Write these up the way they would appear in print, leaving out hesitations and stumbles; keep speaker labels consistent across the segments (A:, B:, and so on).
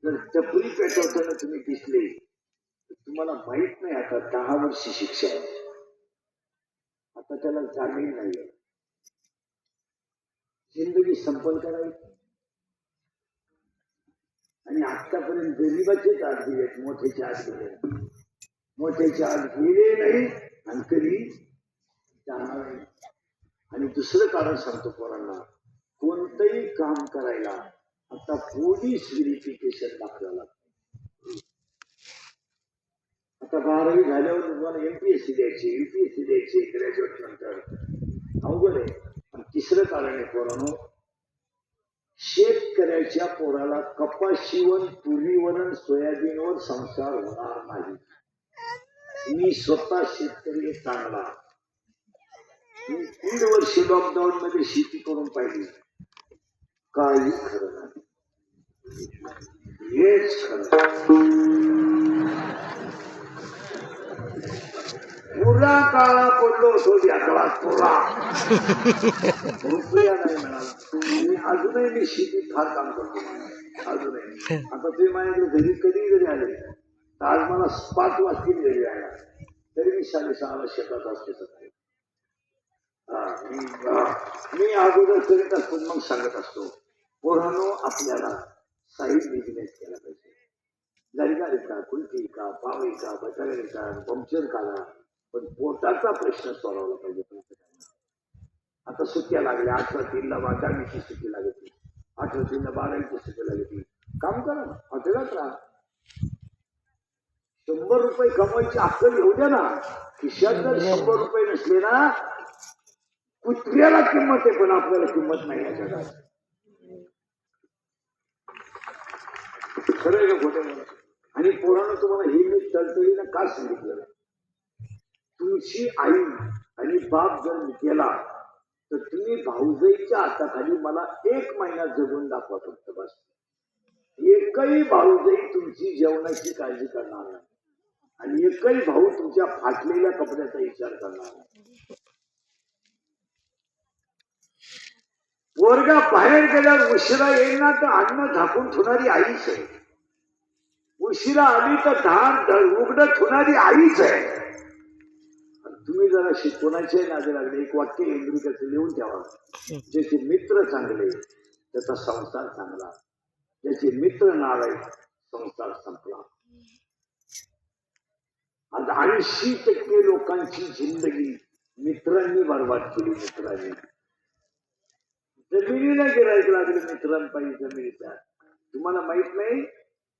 A: जर टपरी पेटवताना तुम्ही दिसले तर तुम्हाला माहित नाही आता 10 वर्ष शिक्षा आहे. आता त्याला जामीन नाही. जिंदगी संपल करायची. आणि आतापर्यंत गरीबाचेच आत दिलेत, मोठ्याचे आत दिले, मोठ्याचे आत गेले नाही आणि कधी जाणार नाही. आणि दुसरं कारण सांगतो पोरांना, कोणतंही काम करायला आता पोलीस व्हेरिफिकेशन दाखवावं लागतं. आता 12वी झाल्यावर तुम्हाला एमपीएससी द्यायची, युपीएससी द्यायची ग्रॅज्युएट नंतर, अवघड आहे. आणि तिसरं कारण आहे पोरांनो, शेतकऱ्याच्या पोराला कपाशीवर, तुरीवर, सोयाबीनवर संसार होणार नाही. मी स्वतः शेतकरी चांगला, मी 3 वर्ष लॉकडाऊन मध्ये शेती करून पाहिली, काही खरं नाही. हेच खरं. पुरा काळा पडलो होतो याकडा पुरा रुपया नाही मिळाला. आणि अजूनही मी शेतीत फार काम करतो अजूनही. आता तुम्ही माझ्याकडे घरी कधी जरी आले तर आज मला 5 वाजतील घरी यायला, तरी मी 6:30 शेतात असते सकाळी. मी अगोदर करीत असतो, मग सांगत असतो, पोरांनो आपल्याला साईड बिझनेस केला पाहिजे. गाडी का, कुल्फी का, पाव का, बटाटे का, पंक्चर काढा, पण पोटाचा प्रश्न सोडवला पाहिजे. आता सुट्ट्या लागल्या, 8-3 10वीची सुट्टी लागली, 8-3 12वीची सुट्टी लागली. काम करा, हॉटेलात राहा. 100 रुपये कमवायची अक्कल येऊ द्या ना. खिशात जर 100 रुपये नसले ना, कुत्र्याला किंमत आहे पण आपल्याला किंमत नाही या जगात. खरं आहे का खोटं? आणि पोरानं तुम्हाला हे मी तळतळीनं का सांगितलं, तुमची आई आणि बाप जर केला तर तुम्ही भाऊजाईच्या हाताखाली मला 1 महिना जगून दाखवा फक्त बस. एकही भाऊजाई तुमची जेवणाची काळजी करणार नाही आणि एकही भाऊ तुमच्या फाटलेल्या कपड्याचा विचार करणार नाही. पोरगा बाहेर गेल्यावर उशिरा येईल ना तर अन्न झाकून ठेवणारी आईच आहे. उशिरा आली तर धार उघड ठेवणारी आईच आहे. तुम्ही जरा कोणाच्याही नादी लागले, एक वाक्य इंग्रजीचं लिहून ठेवा, ज्याचे मित्र चांगले त्याचा संसार चांगला, ज्याचे मित्र नारायण संसार संपला. आज 80% लोकांची जिंदगी मित्रांनी बरबाद केली. मित्रांनी जमिनीला गिरायक लागले मित्रांपायी जमिनीचा. तुम्हाला माहित नाही,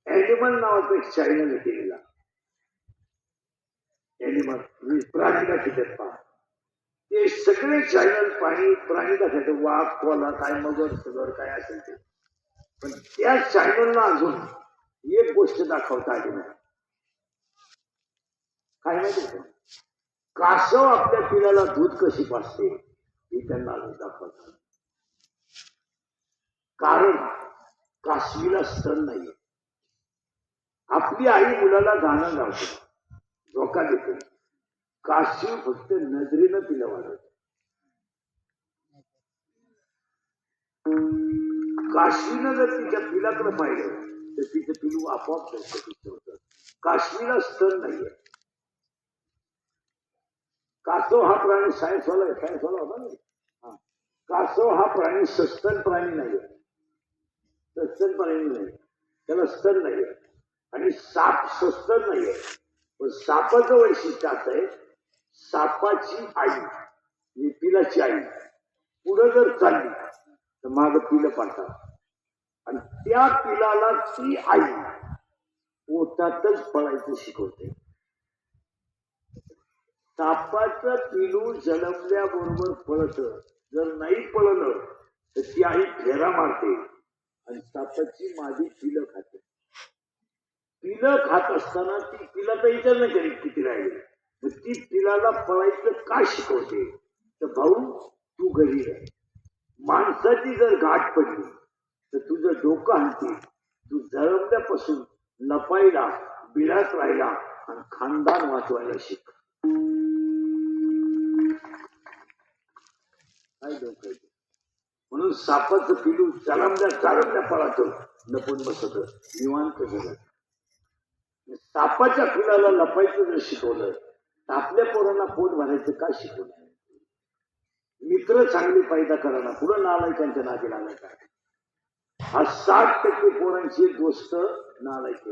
A: ॲनिमल नावाचा एक चॅनल केलेला, ॲनिमल प्राणी दाखवतात पहा, ते सगळे चॅनल प्राणी दाखवतात, वाघ, कोला, काय मगर सगर काय असेल ते. पण त्या चॅनलला अजून एक गोष्ट दाखवता आली नाही. काय माहिती का? कासव आपल्या पिलाला दूध कशी पाजते हे त्यांना अजून दाखवतात. कारण कासवीला स्तन नाहीये. आपली आई मुलाला दाणं लावते, धोका देते. कासवी फक्त नजरेनं तिला वाढवते. कासवीनं जर तिच्या पिलाकडे पाहिलं तर तिचं पिलू आपोआप होतं. कासवीला स्तन नाहीये. कासव हा प्राणी सायन्सवाला होता ना. कासव हा प्राणी सस्तन प्राणी नाहीये. सस्तन प्राणी नाही, त्याला स्तन नाहीये. आणि साप सस्तन नाहीये. पण सापाचं वैशिष्ट्य असं आहे, सापाची आई, पिलाची आई पुढे जर चालली तर माग पिलं पाडतात आणि त्या पिलाला ती आई पोटातच पळायचं शिकवते. सापाचं पिलू जन्मल्याबरोबर पळत, जर नाही पळलं तर ती आई फेरा मारते आणि सापाची मादी पिलं खाते. पिलं खात असताना ती पिलाचा विचार नाही करीत किती राहिले, ती पिलाला पळायचं का शिकवते, तर भाऊ तू घरी आहे, माणसाची जर गाठ पडली तर तुझं डोकं हलते, तू जळमल्यापासून लपायला बिळात राहिला आणि खानदान वाचवायला शिक. काय डोकं? म्हणून सापाचं पिलू चालमल्या पळाचं लपून बसत निवांत झालं. सापाच्या फुलाला लपायचं जर शिकवलं तर आपल्या पोरांना पोट भरायचं का शिकवलं? मित्र चांगली फायदा करायला पुढं नालायकांच्या नादी लागला काय? हा 60% पोरांची दोस्त नालायक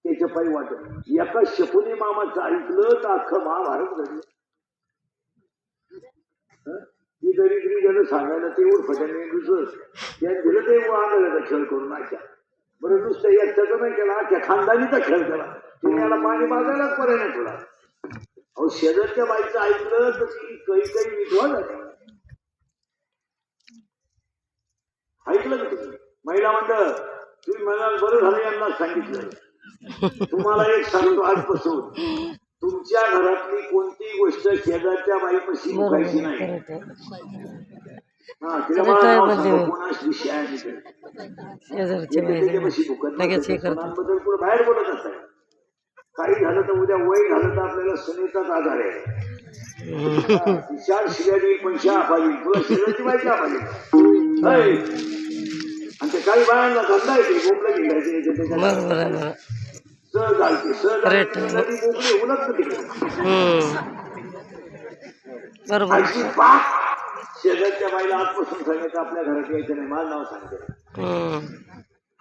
A: त्याच्या पायी वाटत. एका शकुनी मामाचं ऐकलं तर अख्खं महाभारत घडलं. ती दरिद्री जण सांगायला ते उरफट्याने दुसरं त्या दिलं ते आंधळ्याचा खेळ करून आख्या. बरं नुसतं एकट्याचा नाही केला, आख्या खानदानीचा खेळ केला. तुम्ही याला पाणी मागायलाच पर्याय नाही तुला. अहो शेजारच्या बाईचं ऐकलं तर ती काही विधवा झाली. ऐकलं का तुम्ही? महिला मंडळ तुम्ही म्हणाल बरं झालं यांना सांगितलं. तुम्हाला एक सांगतो आजपासून तुमच्या घरातली कोणतीही गोष्ट शेजारच्या बाईपाशी मुकायची नाही. हा तिला मला कोणाच विषय आहे त्याच्यापाशी मुकत नाही. सणांबद्दल पुढे बाहेर बोलत असतात. काही झालं तर उद्या वय झालं तर आपल्याला सुनेचाच आधार आहे. विचार शिवाजी पण चहा पाहिजे तुला शेजारची बाई चहा पाहिजे. आणि ते काही बायांना धंदा येते गोपला घेऊन सह घालते सह नदी गोपली उलट तिकडे पाक शेजारच्या बाईला आजपासून सांगायचं आपल्या घरात यायचं नाही. माझं नाव सांगते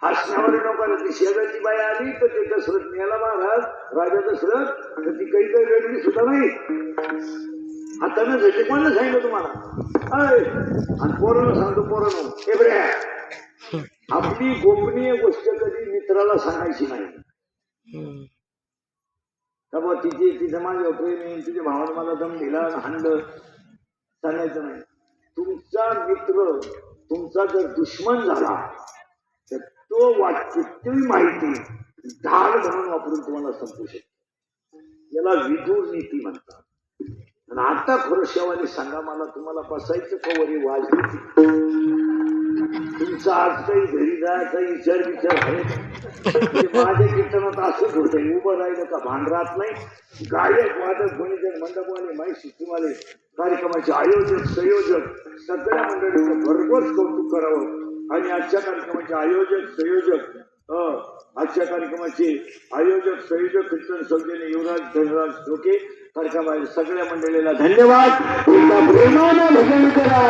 A: हसण्यावर नको. शेजारची बाई आली तर ते दशरथ मेला महाराज राजा दशरथ तर ती काही वेगळी सुद्धा नाही. आता न जायचे कोणाला सांगितलं तुम्हाला? आणि पोरांना सांगतो पोरांनो एवढ्या आपली गोपनीय गोष्ट कधी मित्राला सांगायची नाही. का बा तिचं माझ्या प्रेमी तुझ्या भावानं मला दम दिला हाणलं सांगायचं नाही. तुमचा मित्र तुमचा जर दुश्मन झाला तर तो वाटते माहिती ढाल म्हणून वापरून तुम्हाला संपू शकतो. याला विदूर नीती म्हणतात. आणि आता खरोशेवाने सांगा मला तुम्हाला बसायचं कवरी वाजली तुमचा आज काही घरी जायचा विचार आहे. माझ्या कीर्तनात असंच होतंय. उभं राहिलं का भान राहत नाही. गायक वादक गुणीजन मंडपवाले माहिती शिकवाले कार्यक्रमाचे आयोजक संयोजक सगळ्या मंडळीचं भरघोस कौतुक करावं. आणि आजच्या कार्यक्रमाचे आयोजक संयोजक आजच्या कार्यक्रमाचे आयोजक संयोजक कीर्तन सौजन्य युवराज धनराज डोके कार्यक्रमाच्या सगळ्या मंडळीला धन्यवाद. प्रेमानं भजन करा.